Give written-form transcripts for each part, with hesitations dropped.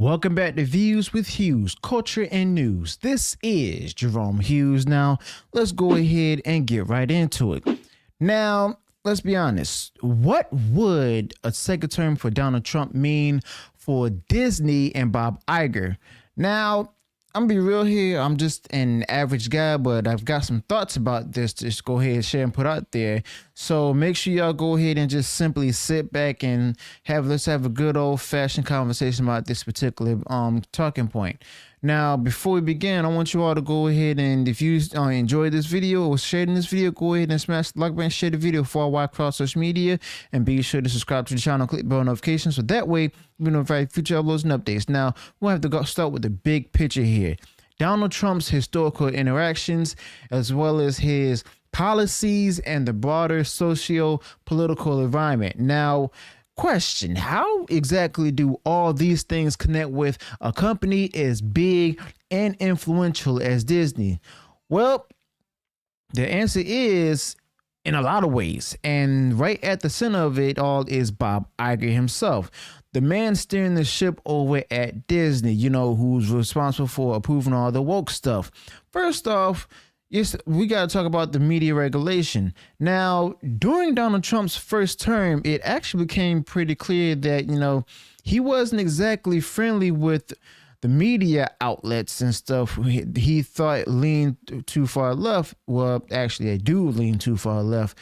Welcome back to Views with Hughes, Culture and News. This is Jerome Hughes. Now, let's go ahead and get right into it. Now, let's be honest. What would a second term for Donald Trump mean for Disney and Bob Iger? Now, I'm gonna be real here. I'm just an average guy, but I've got some thoughts about this to just go ahead and share and put out there. So make sure y'all go ahead and just simply sit back and let's have a good old fashioned conversation about this particular talking point. Now, before we begin, I want you all to go ahead and if you enjoy this video or sharing this video, go ahead and smash the like button, share the video far wide across social media, and be sure to subscribe to the channel, click bell notifications, so that way you know future uploads and updates. Now, we'll have to start with the big picture here. Donald Trump's historical interactions, as well as his policies and the broader socio-political environment. Now, question: how exactly do all these things connect with a company as big and influential as Disney? Well, the answer is in a lot of ways, and right at the center of it all is Bob Iger himself, the man steering the ship over at Disney, you know, who's responsible for approving all the woke stuff. First off, yes, we got to talk about the media regulation. Now, during Donald Trump's first term, it actually became pretty clear that, you know, he wasn't exactly friendly with the media outlets and stuff. He thought leaned too far left. Well, actually, they do lean too far left.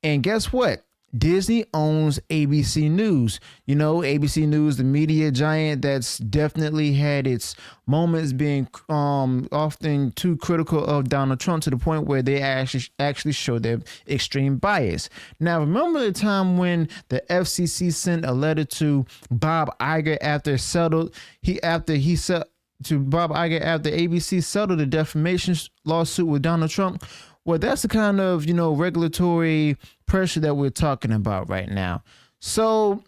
And guess what? Disney owns ABC News. You know, ABC News, the media giant that's definitely had its moments being often too critical of Donald Trump to the point where they actually show their extreme bias. Now, remember the time when the FCC sent a letter to Bob Iger after ABC settled the defamation lawsuit with Donald Trump? Well, that's the kind of, you know, regulatory pressure that we're talking about right now. So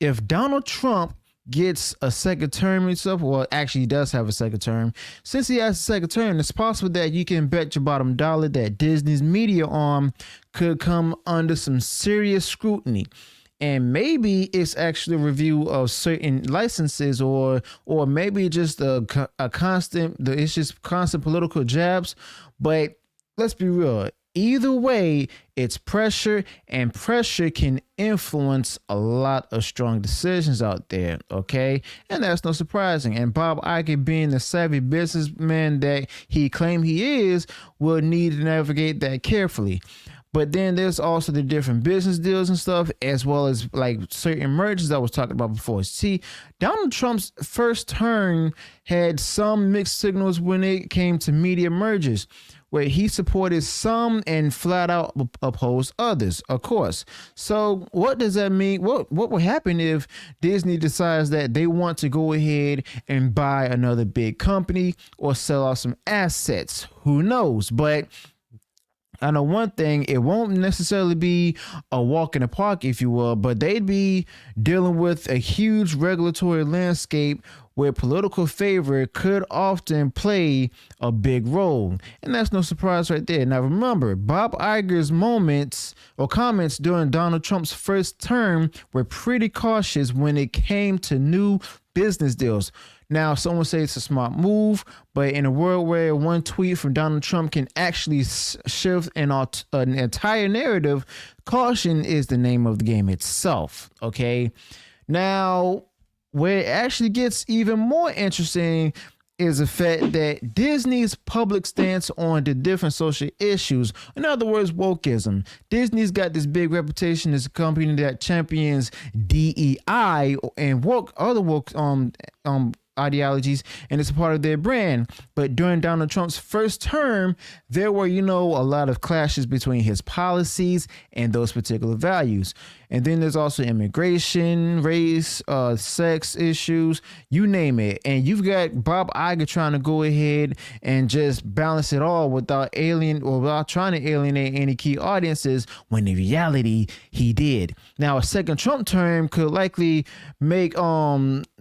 if Donald Trump gets a second term himself, well, actually he does have a second term. Since he has a second term, it's possible that you can bet your bottom dollar that Disney's media arm could come under some serious scrutiny. And maybe it's actually a review of certain licenses, or maybe just it's just constant political jabs. But let's be real. Either way, it's pressure, and pressure can influence a lot of strong decisions out there, okay? And that's no surprising. And Bob Iger, being the savvy businessman that he claimed he is, will need to navigate that carefully. But then there's also the different business deals and stuff, as well as like certain mergers I was talking about before. See, Donald Trump's first term had some mixed signals when it came to media mergers, where he supported some and flat out opposed others, of course. So what does that mean? What will happen if Disney decides that they want to go ahead and buy another big company or sell off some assets? Who knows? But I know one thing, it won't necessarily be a walk in the park, if you will, but they'd be dealing with a huge regulatory landscape where political favor could often play a big role. And that's no surprise right there. Now, remember, Bob Iger's comments during Donald Trump's first term were pretty cautious when it came to new business deals. Now, someone says it's a smart move, but in a world where one tweet from Donald Trump can actually shift an entire narrative, caution is the name of the game itself, okay? Now, where it actually gets even more interesting is the fact that Disney's public stance on the different social issues, in other words, wokeism. Disney's got this big reputation as a company that champions DEI and other woke ideologies, and it's a part of their brand. But during Donald Trump's first term, there were, you know, a lot of clashes between his policies and those particular values. And then there's also immigration, race, sex issues, you name it. And you've got Bob Iger trying to go ahead and just balance it all without trying to alienate any key audiences, when in reality he did. Now, a second Trump term could likely make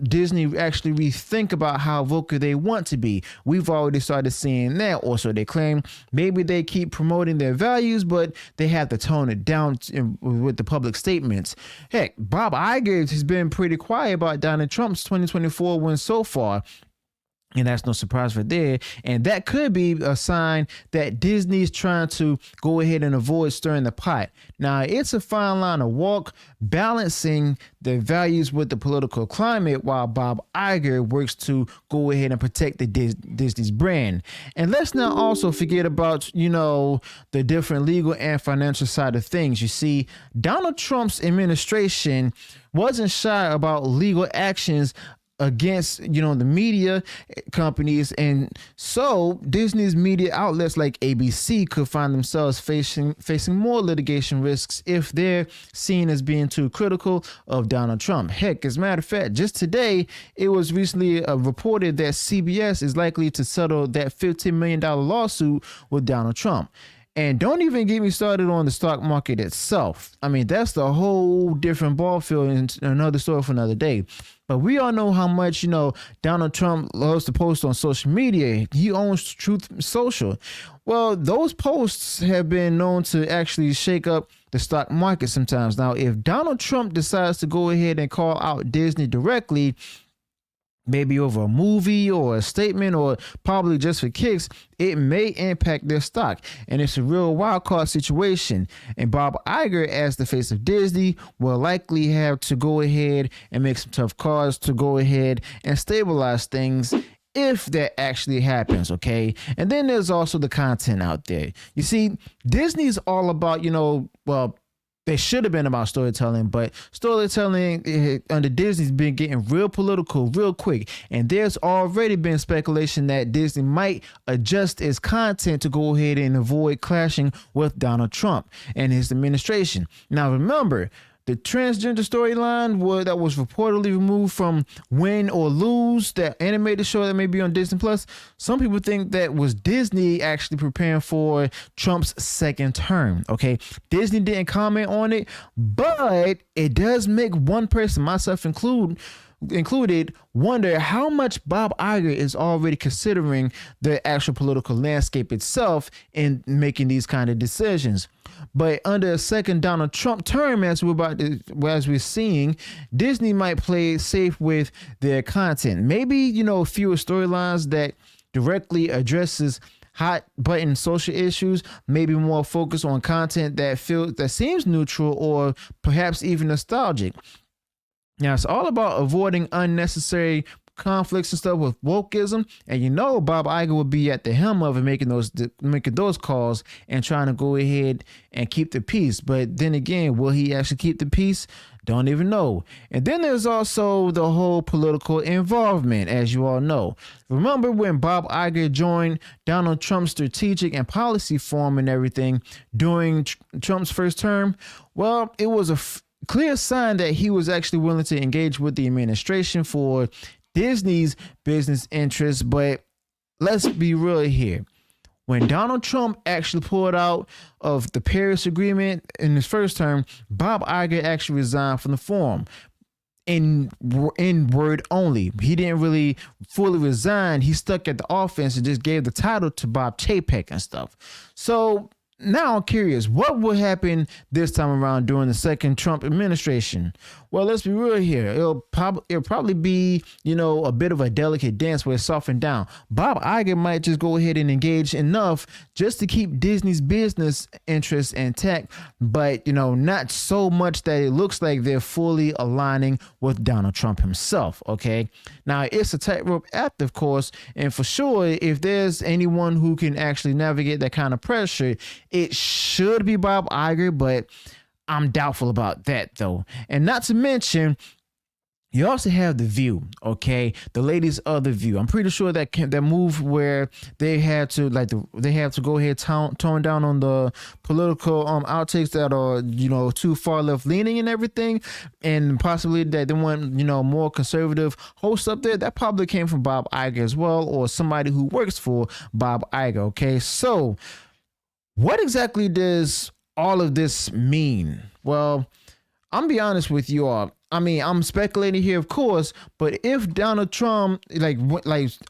Disney actually rethink about how vocal they want to be. We've already started seeing that, or so they claim. Maybe they keep promoting their values, but they have to tone it down with the public statement statements. Heck, Bob Iger has been pretty quiet about Donald Trump's 2024 win so far. And that's no surprise for there. And that could be a sign that Disney's trying to go ahead and avoid stirring the pot. Now, it's a fine line to walk, balancing the values with the political climate, while Bob Iger works to go ahead and protect the Disney's brand. And let's not also forget about, the different legal and financial side of things. You see, Donald Trump's administration wasn't shy about legal actions against the media companies, and so Disney's media outlets like ABC could find themselves facing more litigation risks if they're seen as being too critical of Donald Trump. Heck, as a matter of fact, just today it was recently reported that CBS is likely to settle that $15 million lawsuit with Donald Trump. And don't even get me started on the stock market itself. I mean, that's the whole different ball field and another story for another day. But we all know how much, Donald Trump loves to post on social media. He owns Truth Social. Well, those posts have been known to actually shake up the stock market sometimes. Now, if Donald Trump decides to go ahead and call out Disney directly, maybe over a movie or a statement or probably just for kicks, it may impact their stock. And it's a real wild card situation. And Bob Iger, as the face of Disney, will likely have to go ahead and make some tough calls to go ahead and stabilize things if that actually happens, okay? And then there's also the content out there. You see, Disney's all about, they should have been about storytelling, but storytelling under Disney's been getting real political real quick. And there's already been speculation that Disney might adjust its content to go ahead and avoid clashing with Donald Trump and his administration. Now, remember, the transgender storyline that was reportedly removed from Win or Lose, that animated show that may be on Disney Plus. Some people think that was Disney actually preparing for Trump's second term. Okay, Disney didn't comment on it, but it does make one person, myself included, wonder how much Bob Iger is already considering the actual political landscape itself in making these kind of decisions. But under a second Donald Trump term, as we're seeing, Disney might play safe with their content. Maybe, fewer storylines that directly addresses hot button social issues, maybe more focus on content that seems neutral or perhaps even nostalgic. Now, it's all about avoiding unnecessary conflicts and stuff with wokeism, and Bob Iger will be at the helm of it, making those calls and trying to go ahead and keep the peace. But then again, will he actually keep the peace? Don't even know. And then there's also the whole political involvement, as you all know. Remember when Bob Iger joined Donald Trump's strategic and policy forum and everything during Trump's first term? Well, it was a clear sign that he was actually willing to engage with the administration for Disney's business interests. But let's be real here. When Donald Trump actually pulled out of the Paris Agreement in his first term, Bob Iger actually resigned from the forum. In word only. He didn't really fully resign. He stuck at the offense and just gave the title to Bob Chapek and stuff. So now I'm curious, what will happen this time around during the second Trump administration? Well, let's be real here. It'll probably be, a bit of a delicate dance where it's softened down. Bob Iger might just go ahead and engage enough just to keep Disney's business interests intact, but, not so much that it looks like they're fully aligning with Donald Trump himself, okay? Now, it's a tightrope act, of course, and for sure, if there's anyone who can actually navigate that kind of pressure, it should be Bob Iger, but I'm doubtful about that, though. And not to mention, you also have The View, okay? The ladies of The View. I'm pretty sure that move where they had to go ahead tone down on the political outtakes that are too far left leaning and everything, and possibly that they want more conservative hosts up there. That probably came from Bob Iger as well, or somebody who works for Bob Iger. Okay, so what exactly does all of this mean? Well, I'm gonna be honest with you all. I mean, I'm speculating here, of course, but if Donald Trump, like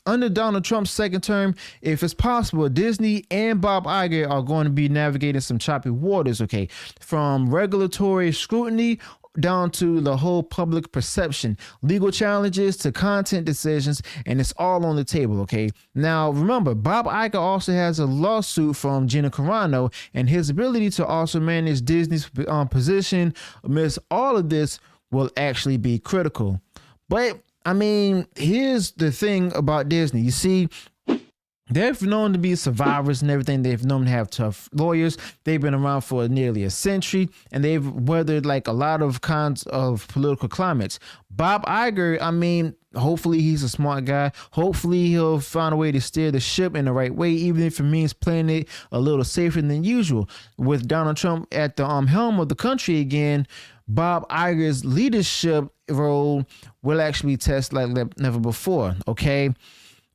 under Donald Trump's second term, if it's possible, Disney and Bob Iger are going to be navigating some choppy waters, okay, from regulatory scrutiny down to the whole public perception, legal challenges to content decisions, and it's all on the table, okay? Now, remember, Bob Iger also has a lawsuit from Gina Carano, and his ability to also manage Disney's position amidst all of this will actually be critical. But, I mean, here's the thing about Disney. You see, they've known to be survivors and everything. They've known to have tough lawyers. They've been around for nearly a century, and they've weathered like a lot of kinds of political climates. Bob Iger, I mean, hopefully he's a smart guy. Hopefully he'll find a way to steer the ship in the right way, even if it means playing it a little safer than usual. With Donald Trump at the helm of the country again, Bob Iger's leadership role will actually test like never before, okay?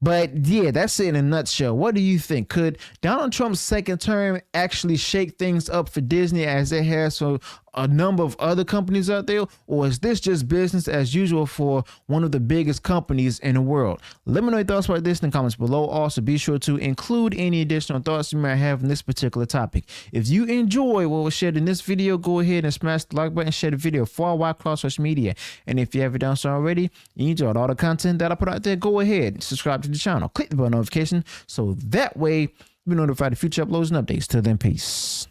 But yeah, that's it in a nutshell. What do you think? Could Donald Trump's second term actually shake things up for Disney as it has for a number of other companies out there? Or is this just business as usual for one of the biggest companies in the world? Let me know your thoughts about this in the comments below. Also, be sure to include any additional thoughts you might have on this particular topic. If you enjoy what was shared in this video, go ahead and smash the like button, share the video far wide across social media. And if you haven't done so already, you enjoyed all the content that I put out there, go ahead and subscribe to the channel. Click the bell notification so that way you'll be notified of future uploads and updates. Till then, peace.